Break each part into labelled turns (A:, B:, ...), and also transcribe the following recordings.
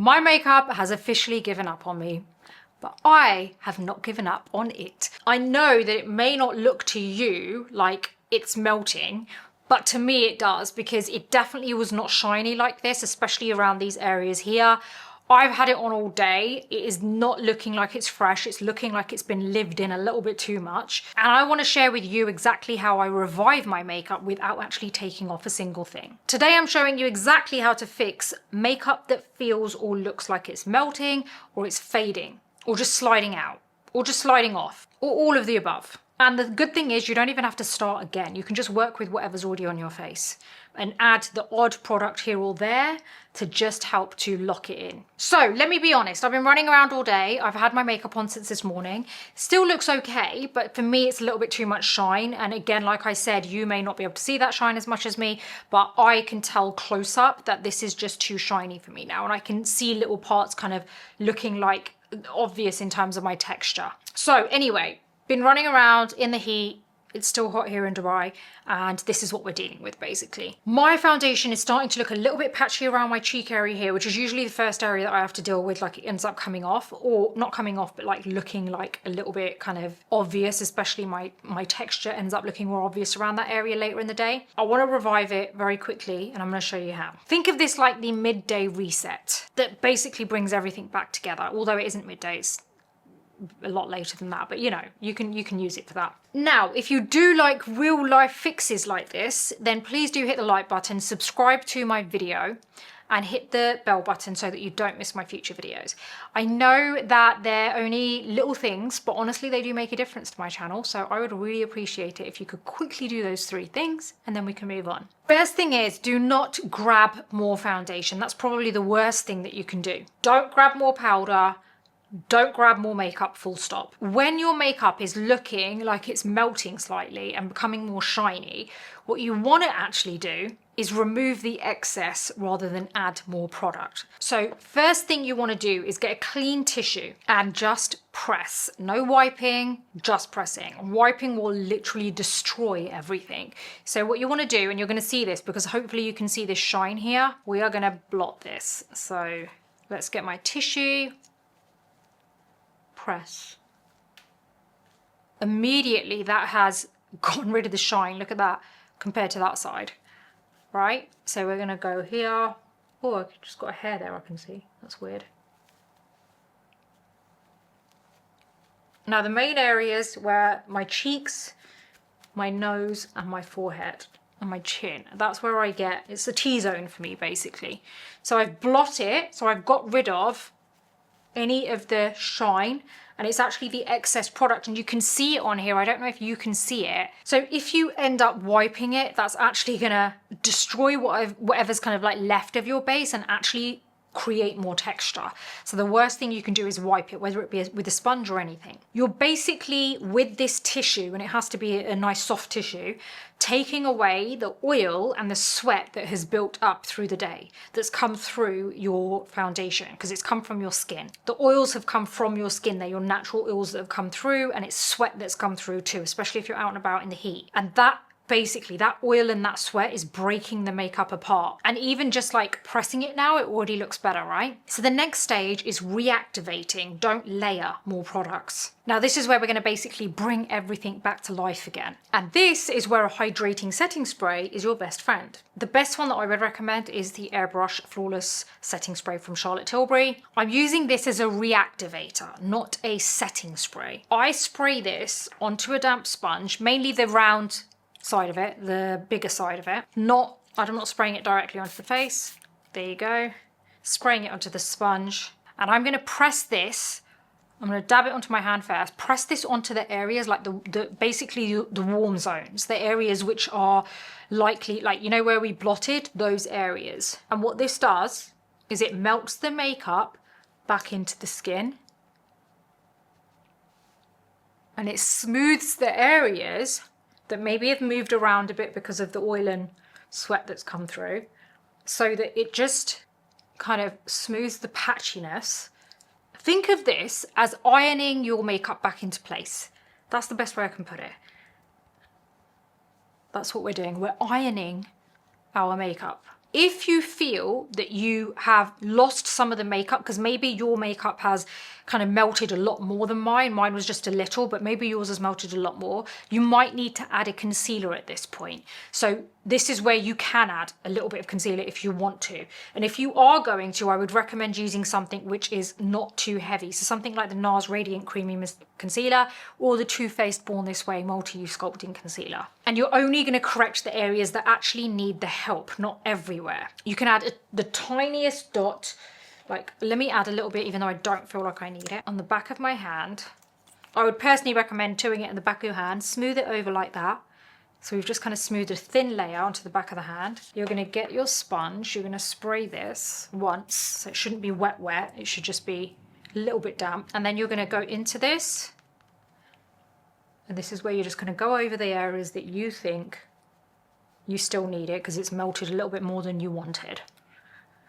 A: My makeup has officially given up on me, but I have not given up on it. I know that it may not look to you like it's melting, but to me it does, because it definitely was not shiny like this, especially around these areas here. I've had it on all day. It is not looking like it's fresh. It's looking like it's been lived in a little bit too much. And I want to share with you exactly how I revive my makeup without actually taking off a single thing. Today I'm showing you exactly how to fix makeup that feels or looks like it's melting, or it's fading, or just sliding out, or just sliding off, or all of the above. And the good thing is you don't even have to start again. You can just work with whatever's already on your face and add the odd product here or there to just help to lock it in. So let me be honest, I've been running around all day. I've had my makeup on since this morning. Still looks okay, but for me, it's a little bit too much shine. And again, like I said, you may not be able to see that shine as much as me, but I can tell close up that this is just too shiny for me now. And I can see little parts kind of looking like obvious in terms of my texture. So anyway, been running around in the heat. It's still hot here in Dubai, and this is what we're dealing with basically. My foundation is starting to look a little bit patchy around my cheek area here, which is usually the first area that I have to deal with. Like, it ends up coming off, or not coming off, but like looking like a little bit kind of obvious, especially my texture ends up looking more obvious around that area later in the day. I want to revive it very quickly, and I'm going to show you how. Think of this like the midday reset that basically brings everything back together, although it isn't midday, it's a lot later than that, but you know, you can use it for that. Now, if you do like real life fixes like this, then please do hit the like button, subscribe to my video, and hit the bell button so that you don't miss my future videos. I know that they're only little things, but honestly, they do make a difference to my channel. So I would really appreciate it if you could quickly do those 3 things, and then we can move on. First thing is, do not grab more foundation. That's probably the worst thing that you can do. Don't grab more powder. Don't grab more makeup, full stop. When your makeup is looking like it's melting slightly and becoming more shiny, what you want to actually do is remove the excess rather than add more product. So first thing you want to do is get a clean tissue and just press. No wiping, just pressing. Wiping will literally destroy everything. So what you want to do, and you're going to see this because hopefully you can see this shine here, we are going to blot this. So let's get my tissue. Press. Immediately that has gotten rid of the shine. Look at that compared to that side, right? So we're gonna go here. Oh, I just got a hair there, I can see. That's weird. Now the main areas were my cheeks, my nose, and my forehead, and my chin. That's where I get, it's the T-zone for me basically. So I've blotted it, so I've got rid of any of the shine, and it's actually the excess product, and you can see it on here. I don't know if you can see it. So if you end up wiping it, that's actually gonna destroy whatever's kind of like left of your base and actually create more texture. So the worst thing you can do is wipe it, whether it be with a sponge or anything. You're basically, with this tissue, and it has to be a nice soft tissue, taking away the oil and the sweat that has built up through the day, that's come through your foundation, because it's come from your skin. The oils have come from your skin. They're your natural oils that have come through, and it's sweat that's come through too, especially if you're out and about in the heat. And that basically, that oil and that sweat is breaking the makeup apart. And even just like pressing it now, it already looks better, right? So the next stage is reactivating. Don't layer more products. Now this is where we're going to basically bring everything back to life again. And this is where a hydrating setting spray is your best friend. The best one that I would recommend is the Airbrush Flawless Setting Spray from Charlotte Tilbury. I'm using this as a reactivator, not a setting spray. I spray this onto a damp sponge, mainly the round side of it, the bigger side of it. I'm not spraying it directly onto the face. There you go. Spraying it onto the sponge. And I'm going to press this. I'm going to dab it onto my hand first. Press this onto the areas like basically the warm zones, the areas which are likely, like, you know, where we blotted, those areas. And what this does is it melts the makeup back into the skin. And it smooths the areas that maybe have moved around a bit because of the oil and sweat that's come through, so that it just kind of smooths the patchiness. Think of this as ironing your makeup back into place. That's the best way I can put it. That's what we're doing. We're ironing our makeup If you feel that you have lost some of the makeup, because maybe your makeup has kind of melted a lot more than mine. Mine was just a little, but maybe yours has melted a lot more. You might need to add a concealer at this point. So this is where you can add a little bit of concealer if you want to. And if you are going to, I would recommend using something which is not too heavy. So something like the NARS Radiant Creamy Concealer or the Too Faced Born This Way Multi-Use Sculpting Concealer. And you're only going to correct the areas that actually need the help, not everywhere. You can add the tiniest dot. Like, let me add a little bit, even though I don't feel like I need it, on the back of my hand. I would personally recommend doing it in the back of your hand. Smooth it over like that. So we've just kind of smoothed a thin layer onto the back of the hand. You're going to get your sponge. You're going to spray this once. So it shouldn't be wet. It should just be a little bit damp. And then you're going to go into this. And this is where you're just going to go over the areas that you think you still need it because it's melted a little bit more than you wanted.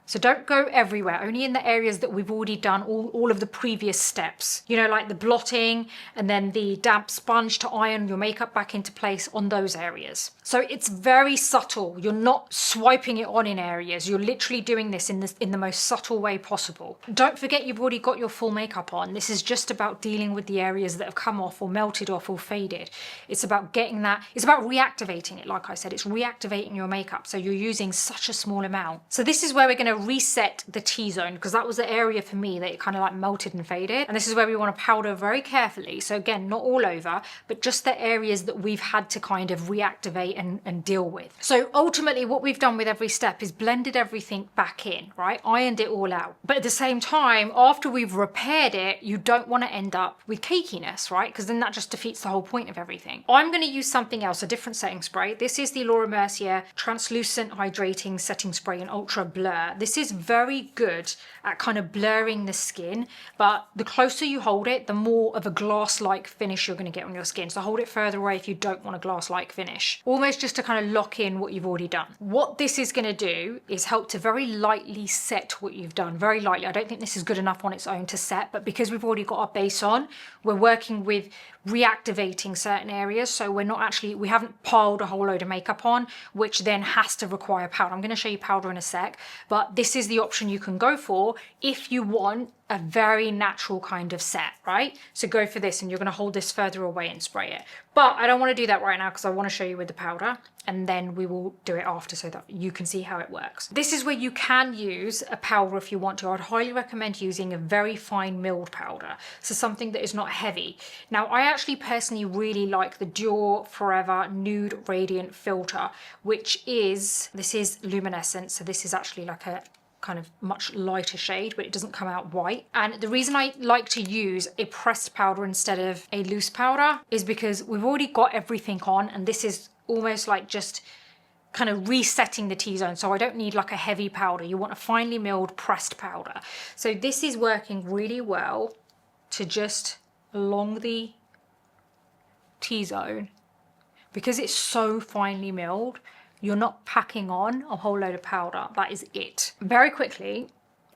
A: So don't go everywhere, only in the areas that we've already done all of the previous steps. You know, like the blotting and then the damp sponge to iron your makeup back into place on those areas. So it's very subtle. You're not swiping it on in areas. You're literally doing this in the most subtle way possible. Don't forget you've already got your full makeup on. This is just about dealing with the areas that have come off or melted off or faded. It's about getting that, it's about reactivating it. Like I said, it's reactivating your makeup. So you're using such a small amount. So this is where we're going to reset the T-zone, because that was the area for me that it kind of like melted and faded. And this is where we want to powder very carefully. So again, not all over, but just the areas that we've had to kind of reactivate and deal with. So ultimately what we've done with every step is blended everything back in, right? Ironed it all out. But at the same time, after we've repaired it, you don't want to end up with cakiness, right? Because then that just defeats the whole point of everything. I'm going to use something else, a different setting spray. This is the Laura Mercier Translucent Hydrating Setting Spray in Ultra Blur. This is very good at kind of blurring the skin, but the closer you hold it, the more of a glass-like finish you're going to get on your skin. So hold it further away if you don't want a glass-like finish. Almost just to kind of lock in what you've already done. What this is going to do is help to very lightly set what you've done. Very lightly. I don't think this is good enough on its own to set, but because we've already got our base on, we're working with reactivating certain areas. So we haven't piled a whole load of makeup on, which then has to require powder. I'm going to show you powder in a sec, but this is the option you can go for if you want a very natural kind of set, right? So go for this, and you're going to hold this further away and spray it. But I don't want to do that right now because I want to show you with the powder, and then we will do it after so that you can see how it works. This is where you can use a powder if you want to. I'd highly recommend using a very fine milled powder, so something that is not heavy. Now, I actually personally really like the Dior Forever Nude Radiant Filter, this is luminescent, so this is actually like a kind of much lighter shade, but it doesn't come out white. And the reason I like to use a pressed powder instead of a loose powder is because we've already got everything on, and this is almost like just kind of resetting the T-zone. So I don't need like a heavy powder. You want a finely milled pressed powder. So this is working really well to just along the T-zone. Because it's so finely milled, you're not packing on a whole load of powder. That is it. Very quickly,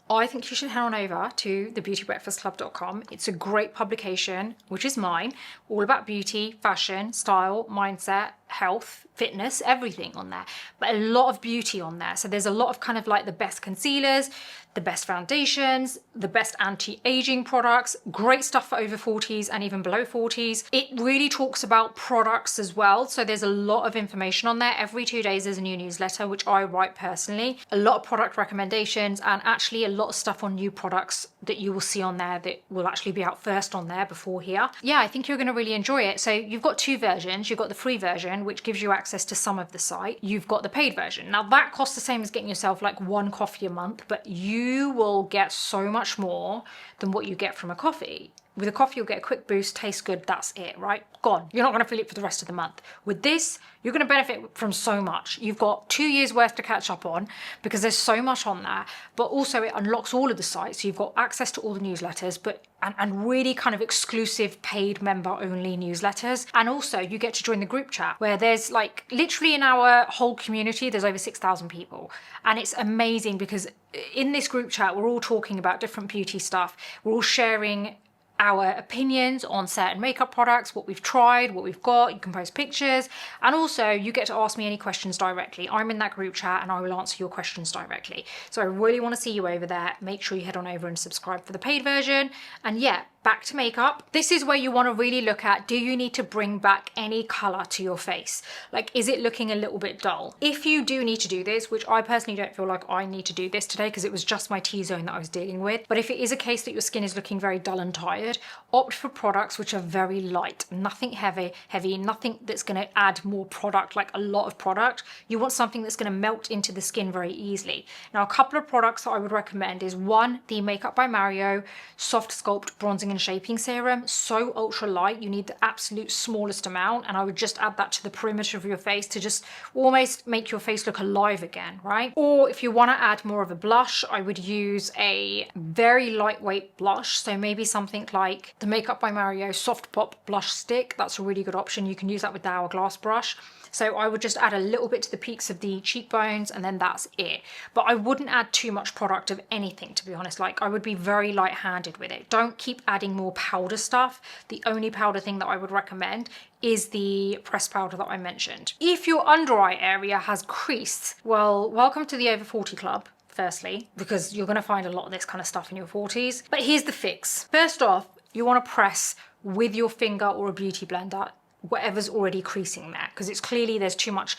A: I think you should head on over to thebeautybreakfastclub.com. It's a great publication, which is mine, all about beauty, fashion, style, mindset, health, fitness, everything on there, but a lot of beauty on there. So there's a lot of kind of like the best concealers, the best foundations, the best anti-aging products, great stuff for over 40s and even below 40s. It really talks about products as well. So there's a lot of information on there. Every 2 days there's a new newsletter, which I write personally. A lot of product recommendations and actually a lot of stuff on new products that you will see on there that will actually be out first on there before here. Yeah, I think you're going to really enjoy it. So you've got two versions. You've got the free version, which gives you access to some of the site. You've got the paid version. Now that costs the same as getting yourself like one coffee a month, but you will get so much more than what you get from a coffee. With a coffee, you'll get a quick boost, tastes good, that's it, right? Gone. You're not going to feel it for the rest of the month. With this, you're going to benefit from so much. You've got 2 years worth to catch up on because there's so much on there, but also it unlocks all of the sites. So you've got access to all the newsletters, and really kind of exclusive paid member only newsletters. And also you get to join the group chat where there's like literally in our whole community, there's over 6,000 people. And it's amazing because in this group chat, we're all talking about different beauty stuff. We're all sharing our opinions on certain makeup products, what we've tried, what we've got. You can post pictures, and also you get to ask me any questions directly. I'm in that group chat and I will answer your questions directly. So I really want to see you over there. Make sure you head on over and subscribe for the paid version. And yeah, back to makeup. This is where you want to really look at, do you need to bring back any color to your face? Like, is it looking a little bit dull? If you do need to do this, which I personally don't feel like I need to do this today because it was just my T-zone that I was dealing with, but if it is a case that your skin is looking very dull and tired, opt for products which are very light, nothing heavy, nothing that's going to add more product, like a lot of product. You want something that's going to melt into the skin very easily. Now, a couple of products that I would recommend is one, the Makeup by Mario Soft Sculpt Bronzing and Shaping Serum. So ultra light, you need the absolute smallest amount, and I would just add that to the perimeter of your face to just almost make your face look alive again, right? Or if you want to add more of a blush, I would use a very lightweight blush, so maybe something like the Makeup by Mario Soft Pop Blush Stick. That's a really good option. You can use that with the Hourglass brush. So I would just add a little bit to the peaks of the cheekbones, and then that's it. But I wouldn't add too much product of anything, to be honest. Like, I would be very light-handed with it. Don't keep adding more powder stuff. The only powder thing that I would recommend is the pressed powder that I mentioned. If your under eye area has crease, well, welcome to the over 40 club. Firstly, because you're going to find a lot of this kind of stuff in your 40s. But here's the fix. First off, you want to press with your finger or a beauty blender whatever's already creasing there, because it's clearly there's too much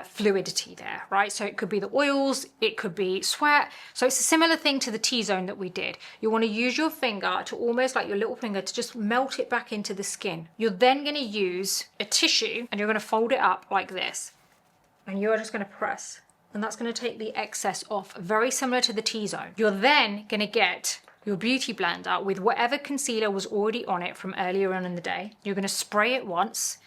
A: fluidity there, right? So it could be the oils, it could be sweat. So it's a similar thing to the T-zone that we did. You want to use your finger to almost like your little finger to just melt it back into the skin. You're then going to use a tissue and you're going to fold it up like this, and you're just going to press, and that's going to take the excess off, very similar to the T-zone. You're then going to get your beauty blender with whatever concealer was already on it from earlier on in the day. You're going to spray it once,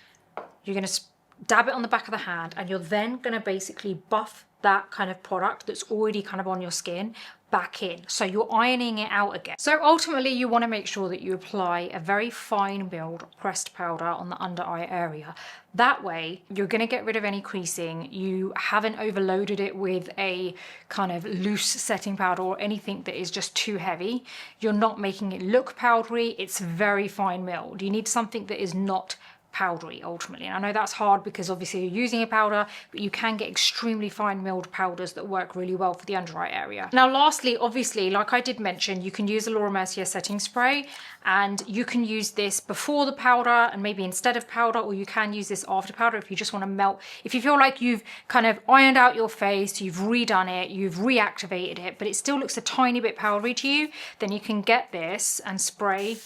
A: you're going to dab it on the back of the hand, and you're then going to basically buff that kind of product that's already kind of on your skin back in. So you're ironing it out again. So ultimately you want to make sure that you apply a very fine milled pressed powder on the under eye area. That way you're going to get rid of any creasing. You haven't overloaded it with a kind of loose setting powder or anything that is just too heavy. You're not making it look powdery. It's very fine milled. You need something that is not powdery ultimately, and I know that's hard because obviously you're using a powder, but you can get extremely fine milled powders that work really well for the under eye area. Now lastly, obviously, like I did mention, you can use a Laura Mercier setting spray, and you can use this before the powder and maybe instead of powder, or you can use this after powder if you just want to melt. If you feel like you've kind of ironed out your face, you've redone it, you've reactivated it, but it still looks a tiny bit powdery to you, then you can get this and spray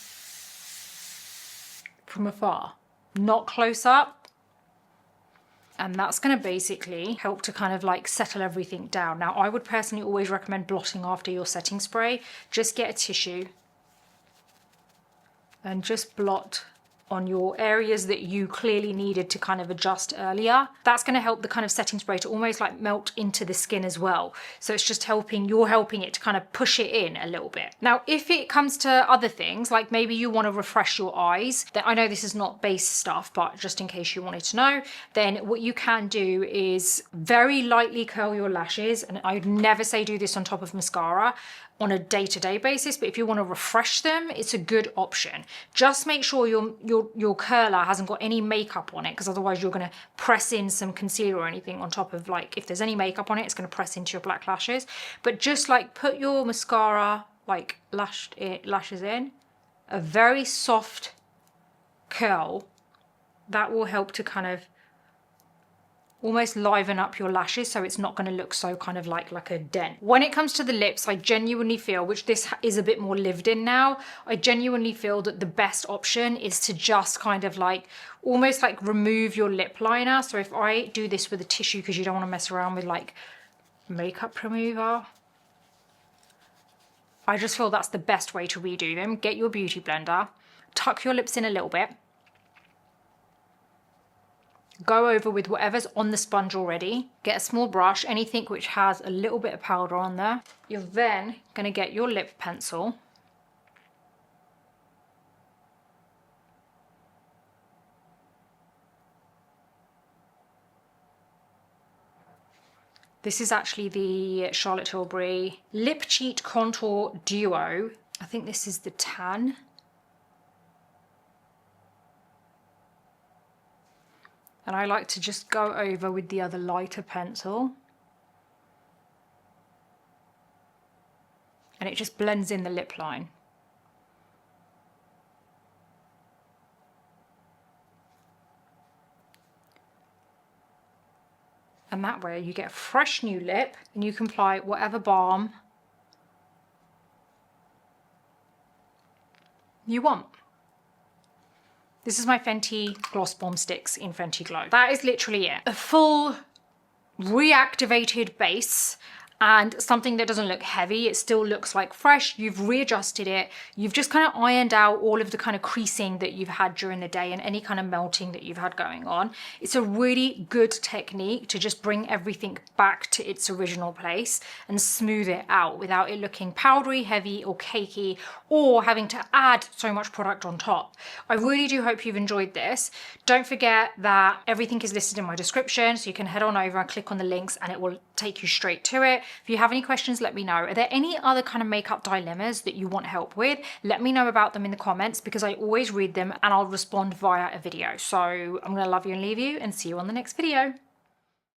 A: from afar, not close up, and that's going to basically help to kind of like settle everything down. Now I would personally always recommend blotting after your setting spray. Just get a tissue and just blot on your areas that you clearly needed to kind of adjust earlier. That's going to help the kind of setting spray to almost like melt into the skin as well. So it's just helping, you're helping it to kind of push it in a little bit. Now, if it comes to other things, like maybe you want to refresh your eyes, then I know this is not base stuff, but just in case you wanted to know, then what you can do is very lightly curl your lashes. And I'd never say do this on top of mascara on a day-to-day basis, but if you want to refresh them, it's a good option. Just make sure your curler hasn't got any makeup on it, because otherwise you're going to press in some concealer or anything on top of, like, if there's any makeup on it, it's going to press into your black lashes. But just like put your mascara, like lashes in, a very soft curl, that will help to kind of almost liven up your lashes, so it's not going to look so kind of like a dent. When it comes to the lips, I genuinely feel, which this is a bit more lived in now, I genuinely feel that the best option is to just kind of like almost like remove your lip liner. So if I do this with a tissue, because you don't want to mess around with like makeup remover, I just feel that's the best way to redo them. Get your beauty blender, tuck your lips in a little bit, go over with whatever's on the sponge already, get a small brush, anything which has a little bit of powder on there. You're then going to get your lip pencil, this is actually the Charlotte Tilbury Lip Cheat Contour Duo. I think this is the tan. And I like to just go over with the other lighter pencil. And it just blends in the lip line. And that way you get a fresh new lip and you can apply whatever balm you want. This is my Fenty Gloss Bomb Sticks in Fenty Glow. That is literally it. A full reactivated base and something that doesn't look heavy. It still looks like fresh. You've readjusted it. You've just kind of ironed out all of the kind of creasing that you've had during the day and any kind of melting that you've had going on. It's a really good technique to just bring everything back to its original place and smooth it out without it looking powdery, heavy or cakey or having to add so much product on top. I really do hope you've enjoyed this. Don't forget that everything is listed in my description, so you can head on over and click on the links and it will take you straight to it. If you have any questions, let me know. Are there any other kind of makeup dilemmas that you want help with? Let me know about them in the comments because I always read them and I'll respond via a video. So I'm gonna love you and leave you and see you on the next video.